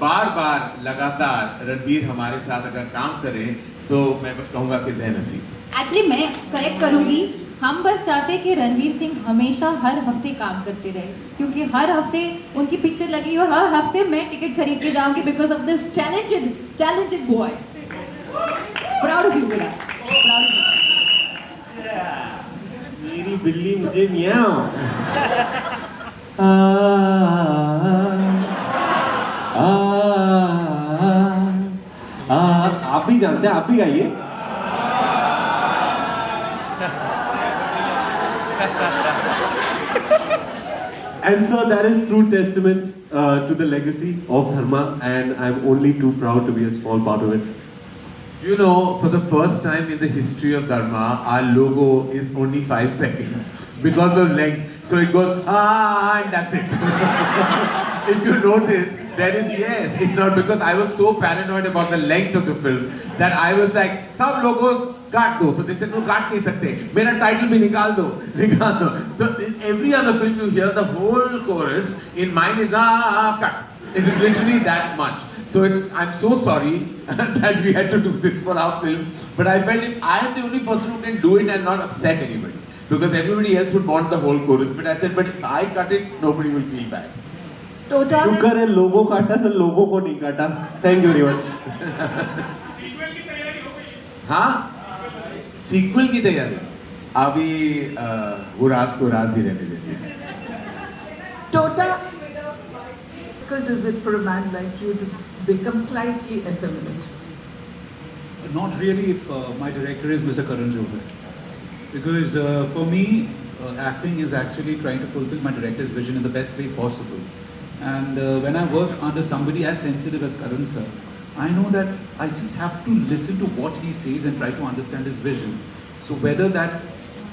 बार लगातार रणवीर हमारे साथ अगर काम करें तो मैं बस कहूँगा कि ज़हन नसीब. एक्चुअली मैं करेक्ट करूँगी, हम बस चाहते हैं कि रणवीर सिंह हमेशा हर हफ्ते काम करते रहे, क्योंकि हर हफ्ते उनकी पिक्चर लगी और हर हफ्ते मैं टिकट खरीद के जाऊँगी because of this talented boy. Proud of you बेटा, प्राउड ऑफ यू. मेरी बिल्ली मुझे मियाओ. आप भी जानते हैं, आप भी गाइए. And so that is true testament to the legacy of Dharma, and I'm only too proud to be a small part of it. You know, for the first time in the history of Dharma, our logo is only 5 seconds because of length. So it goes, and that's it. If you notice, there is, yes, it's not because I was so paranoid about the length of the film that I was like, some logos काट दो. So they said, no, काट नहीं सकते. मेरा title भी निकाल दो. So in every other film you hear the whole chorus, in mine is, cut. It is literally that much. So I'm so sorry that we had to do this for our film, but I felt if I am the only person who can do it and not upset anybody, because everybody else would want the whole chorus, but I said, but if I cut it, nobody will feel bad. शुक्र है लोगो काटा तो लोगों को नहीं काटा. Thank you very much. हाँ, sequel की तैयारी अभी वो राज को राज ही रहने देते हैं. Tota, how difficult is it for a man like you to become slightly effeminate? Not really if my director is Mr. Karan Johar. Because for me, acting is actually trying to fulfill my director's vision in the best way possible. And when I work under somebody as sensitive as Karan sir, I know that I just have to listen to what he says and try to understand his vision. So whether that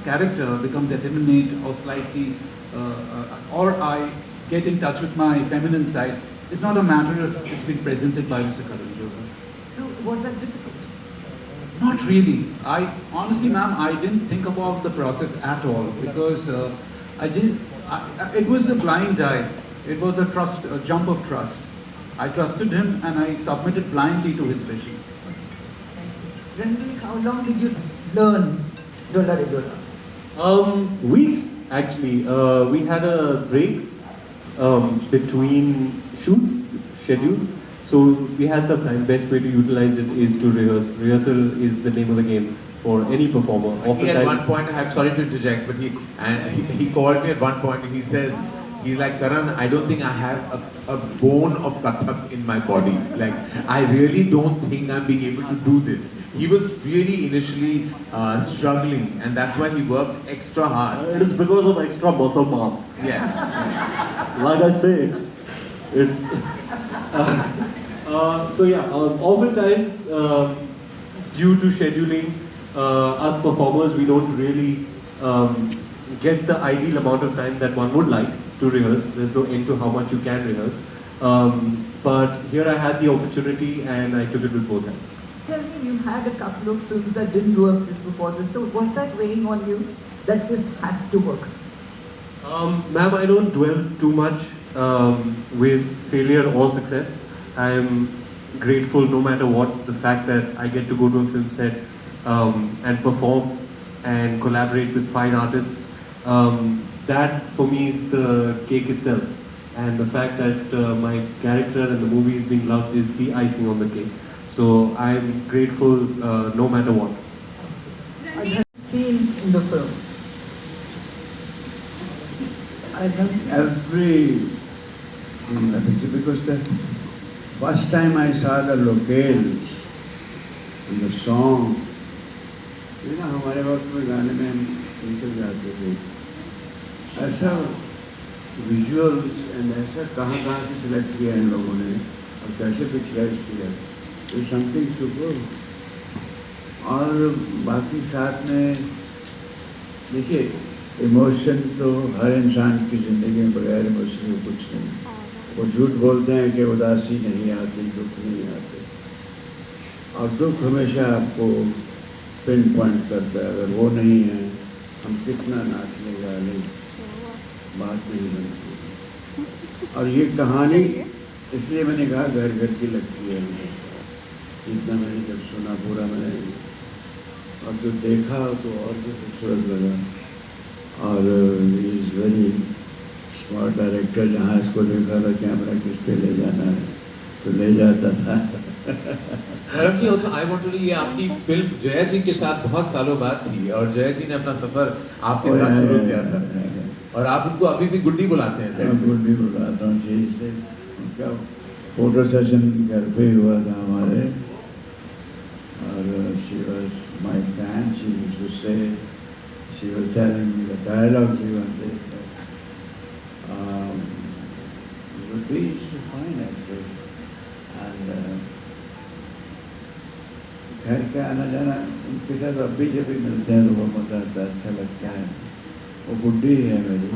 character becomes effeminate or slightly, or I get in touch with my feminine side, it's not a matter of it's been presented by Mr. Karan Johar. So was that difficult? Not really. I honestly, ma'am, I didn't think about the process at all because it was a blind dive. It was a jump of trust. I trusted him and I submitted blindly to his vision. Rani, how long did you learn Dola Re Dola? Weeks actually. We had a break between schedules. So we had some time. Best way to utilize it is to rehearse. Rehearsal is the name of the game for any performer. He at one point, I'm sorry to interject, but he called me at one point and he says, he's like, Karan, I don't think I have a bone of Kathak in my body. Like, I really don't think I'm being able to do this. He was really initially struggling, and that's why he worked extra hard. It is because of extra muscle mass. Yeah. Like I said, it's... so yeah, oftentimes due to scheduling, us performers, we don't really get the ideal amount of time that one would like to rehearse. There's no end to how much you can rehearse. But here I had the opportunity and I took it with both hands. Tell me, you had a couple of films that didn't work just before this. So was that weighing on you that this has to work? Ma'am, I don't dwell too much with failure or success. I am grateful no matter what, the fact that I get to go to a film set and perform and collaborate with fine artists. That for me is the cake itself. And the fact that my character and the movie is being loved is the icing on the cake. So I'm grateful no matter what. Scene in the film. I think every in the picture, because the first time I saw the locales and the song, you know, हमारे वक्त में गाने में हम निकल जाते थे, ऐसा विजुअल्स एंड ऐसा कहाँ से सिलेक्ट किया इन लोगों ने और कैसे पिक्चराइज किया, तो समथिंग सुपर. और बाकी साथ में देखिए, इमोशन तो हर इंसान की ज़िंदगी में बगैर इमोशन में कुछ नहीं. वो झूठ बोलते हैं कि उदासी नहीं आती, दुख नहीं आते, और दुख हमेशा आपको पिन पॉइंट करता है. अगर वो नहीं है, हम कितना नाच ले गा ले, बात नहीं बनती. और ये कहानी इसलिए मैंने कहा घर घर की लगती है. इतना मैंने जब सुना पूरा मैंने, और जो देखा तो और भी खूबसूरत लगा. और इज़ वेरी स्मार्ट डायरेक्टर. जहाँ इसको देखा था कैमरा किस पे ले जाना है तो ले जाता था. Also, I want to ये आपकी फिल्म जया जी के साथ बहुत सालों बाद थी और जया जी ने अपना सफर आपके साथ शुरू किया था और आप उनको अभी भी गुड्डी बुलाते हैं सर? गुड्डी बुलाता हूँ. से उनका फोटो सेशन घर पे हुआ था हमारे, और she was my fan. She used to say, she was telling me the dialogues she wanted. Guड्डी is a fine actress, and घर का आना जाना उनके साथ अब भी जब भी मिलते हैं तो बहुत मज़ा आता है, अच्छा लगता है। वो बुड्ढी है मेरी,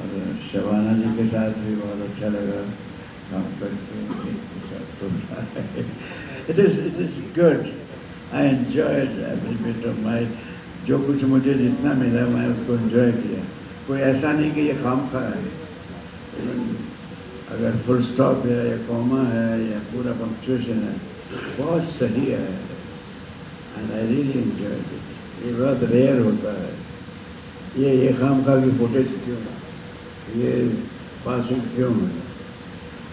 और शबाना जी के साथ भी बहुत अच्छा लगा काम करके, उनके साथ तो it is good. I enjoyed every bit of my, जो कुछ मुझे जितना मिला मैं उसको एंजॉय किया। कोई ऐसा नहीं कि ये खामखा है, अगर फुल स्टॉप है या कॉमा है या पूरा पंक्चुएशन है, बहुत सही है। And I really enjoyed it. ये बहुत रेयर होता है। ये खामखा की फुटेज क्यों, ये पासिंग क्यों है?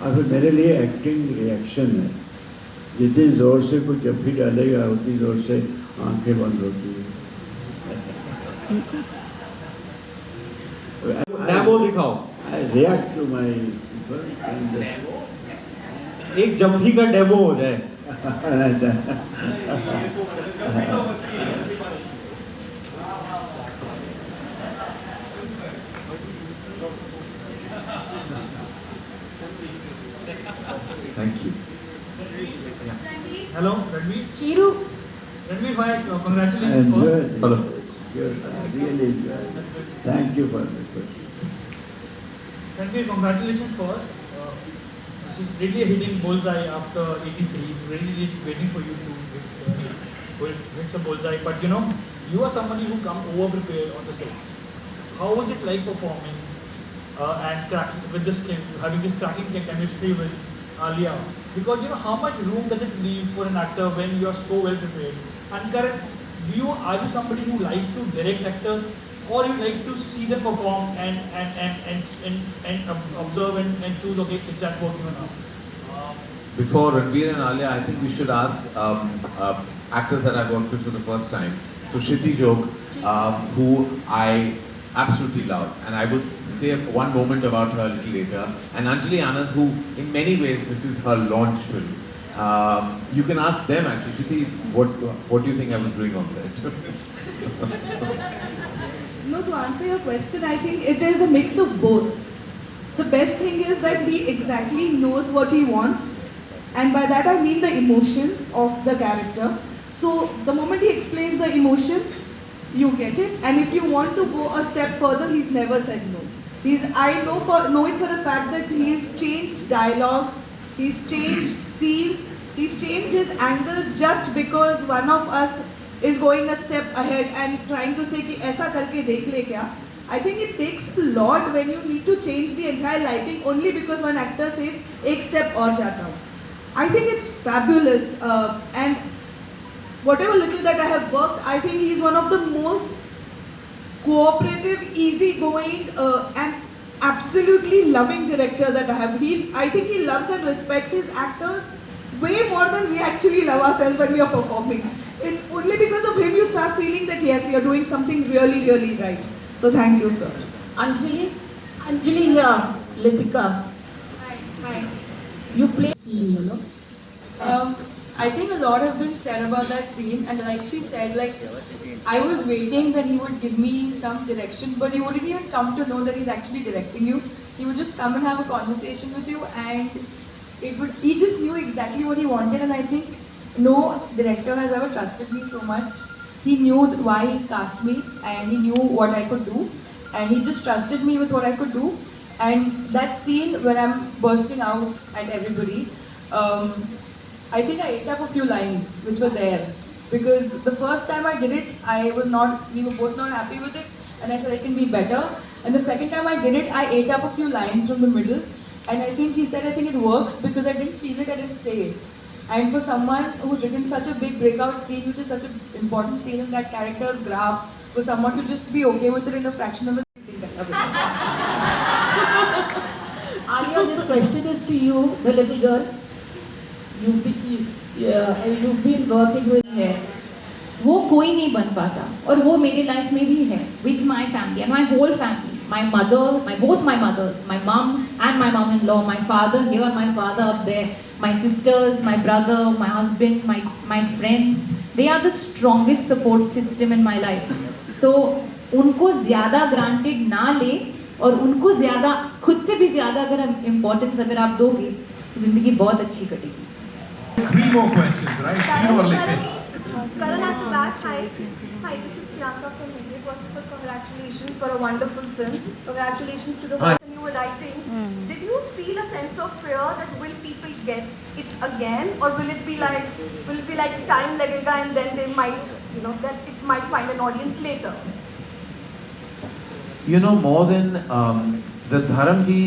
और फिर मेरे लिए एक्टिंग रिएक्शन है। जितनी ज़ोर से कुछ जब भी डालेगा उतनी ज़ोर से आंखें बंद होती हैं। डेमो दिखाओ। I react to my people and एक जंफी का डेमो हो जाए। Thank you. Hello, Ranveer. Chiru. Ranveer, bhai, congratulations. enjoyed it. Hello. Good. I really enjoyed it. Thank you for the question. Ranveer, congratulations first. This is really a hitting bullseye after 83. Really waiting for you to hit some bullseye. But you know, you are somebody who come over prepared on the sets. How was it like performing and cracking with this having this cracking chemistry with Alia? Because you know how much room does it leave for an actor when you are so well prepared? And Karan, are you somebody who like to direct actors, or you like to see them perform and observe and choose, okay, is that working or not? Before Ranveer and Alia, I think we should ask actors that I've worked with for the first time. So Shruti Jog, who I absolutely love, and I will say one moment about her a little later. And Anjali Anand, who in many ways this is her launch film. You can ask them actually. Shruti, what do you think I was doing on set? No, to answer your question, I think it is a mix of both. The best thing is that he exactly knows what he wants, and by that I mean the emotion of the character. So the moment he explains the emotion, you get it. And if you want to go a step further, he's never said no. I know it for a fact that he's changed dialogues, he's changed scenes, he's changed his angles just because one of us is going a step ahead and trying to say कि ऐसा करके देख ले क्या. I think it takes a lot when you need to change the entire lighting only because one actor says एक step और जाता हूँ. I think it's fabulous, and whatever little that I have worked, I think he's one of the most cooperative, easygoing, and absolutely loving director that I have. I think he loves and respects his actors way more than we actually love ourselves when we are performing. It's only because of him you start feeling that yes, you're doing something really, really right. So thank you, sir. Anjali here, Lipika. Hi. You play Scene, you know. I think a lot have been said about that scene, and like she said, like I was waiting that he would give me some direction, but he wouldn't even come to know that he's actually directing you. He would just come and have a conversation with you, and he just knew exactly what he wanted. And I think no director has ever trusted me so much. He knew why he's cast me, and he knew what I could do, and he just trusted me with what I could do. And that scene when I'm bursting out at everybody, I think I ate up a few lines which were there, because the first time I did it, we were both not happy with it, and I said it can be better. And the second time I did it, I ate up a few lines from the middle, and I think he said I think it works because I didn't feel it, I didn't say it. And for someone who's written such a big breakout scene, which is such an important scene in that character's graph, for someone to just be okay with it in a fraction of a Alia, this question is to you, the little girl. You've been working with है वो कोई नहीं बन पाता, और वो मेरे life में भी है. With my family and my whole family, both my mothers, my mom and my mom-in-law, my father here, my father up there, my sisters, my brother, my husband, my friends, they are the strongest support system in my life. तो उनको ज़्यादा granted ना ले, और उनको ज़्यादा खुद से भी ज़्यादा अगर importance अगर आप दोगे, ज़िंदगी बहुत अच्छी कटेगी. 3 more questions, right? 3 more. Karan at the back, hi. Hi, this is Priyanka from India. First of all, congratulations for a wonderful film. Congratulations to the person you were writing. Did you feel a sense of fear that will people get it again, or will it be like time lagega and then they might, that it might find an audience later? You know, more than the Dharamji,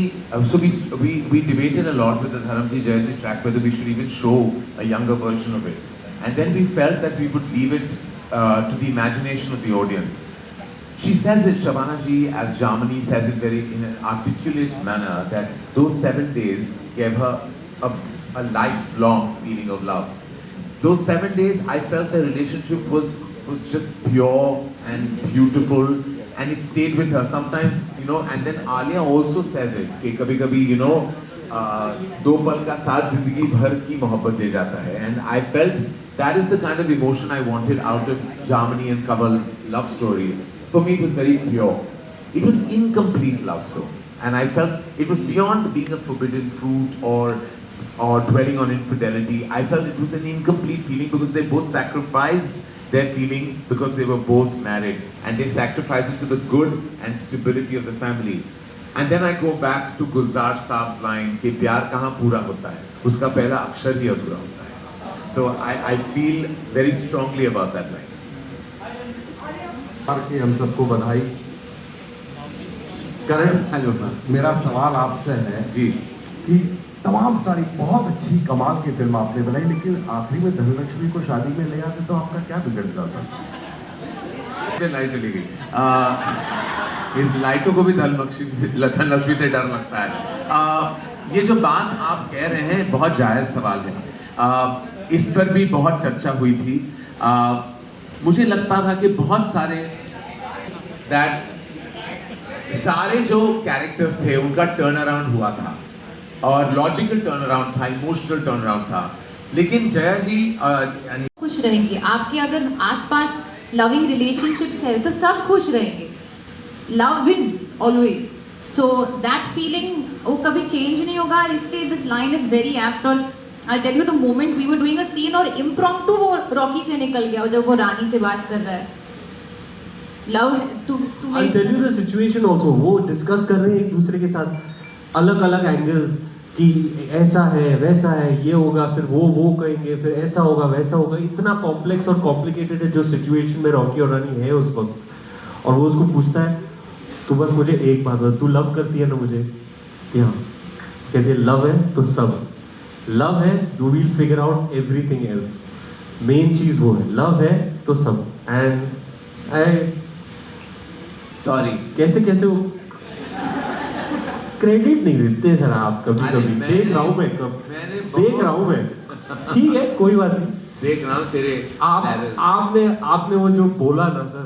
so we debated a lot with the Dharamji Jayaji track whether we should even show a younger version of it. And then we felt that we would leave it to the imagination of the audience. She says it, Shabana ji, as Jamani says it in an articulate manner, that those 7 days gave her a lifelong feeling of love. Those 7 days, I felt the relationship was just pure and beautiful, and it stayed with her. Sometimes, and then Alia also says it, कि कभी-कभी, दो पल का साथ जिंदगी भर की मोहब्बत दे जाता है. And I felt that is the kind of emotion I wanted out of Jamani and Kamal's love story. For me, it was very pure. It was incomplete love though. And I felt it was beyond being a forbidden fruit or dwelling on infidelity. I felt it was an incomplete feeling because they both sacrificed their feeling because they were both married, and they sacrificed it to the good and stability of the family. And then I go back to Gulzar Saab's line कि प्यार कहाँ पूरा होता है, उसका पहला अक्षर ही अधूरा होता है. So I feel very strongly about that line. कि हम सबको बधाई. करण, हेलो, मेरा सवाल आपसे है जी कि तमाम सारी बहुत अच्छी कमाल की फिल्म आपने बनाई, लेकिन आखिरी में धनलक्ष्मी को शादी में ले आते तो आपका क्या बिगड़ जाता? लाइट चली गई. इस लाइटों को भी धनलक्ष्मी से डर लगता है. ये जो बात आप कह रहे हैं बहुत जायज़ सवाल है. इस पर भी बहुत चर्चा हुई थी. मुझे लगता था कि बहुत सारे जो कैरेक्टर्स थे उनका टर्न अराउंड हुआ था, और लॉजिकल टर्न अराउंड था, इमोशनल टर्न अराउंड था. लेकिन जया जी खुश रहेंगे. आपके अगर आसपास लविंग रिलेशनशिप्स है तो सब खुश रहेंगे. Love wins always. So that feeling वो कभी चेंज नहीं होगा. इसलिए this line is very apt. और I tell you the moment we were doing a scene और इम्प्रॉम्प्टू वो रॉकी से निकल गया जब वो रानी से बात कर रहा है. Love to I tell you the situation also. वो डिस्कस कर रहे हैं एक दूसरे के साथ अलग अलग एंगल्स कि ऐसा है वैसा है, ये होगा, फिर वो कहेंगे, फिर ऐसा होगा वैसा होगा. इतना कॉम्प्लेक्स और कॉम्प्लिकेटेड है जो सिचुएशन में रॉकी और रानी है उस वक्त. और वो उसको पूछता है तू बस मुझे एक बात बता, तू लव करती है ना मुझे? कि हाँ. कहती है लव है तो सब. लव है you will figure out everything else. Main चीज वो है, लव है तो सब. एंड आई सॉरी कैसे वो क्रेडिट नहीं देते सर आप कभी. देख रहा हूँ मैं. ठीक है, कोई बात नहीं, देख रहा हूँ तेरे. आपने वो जो बोला ना सर,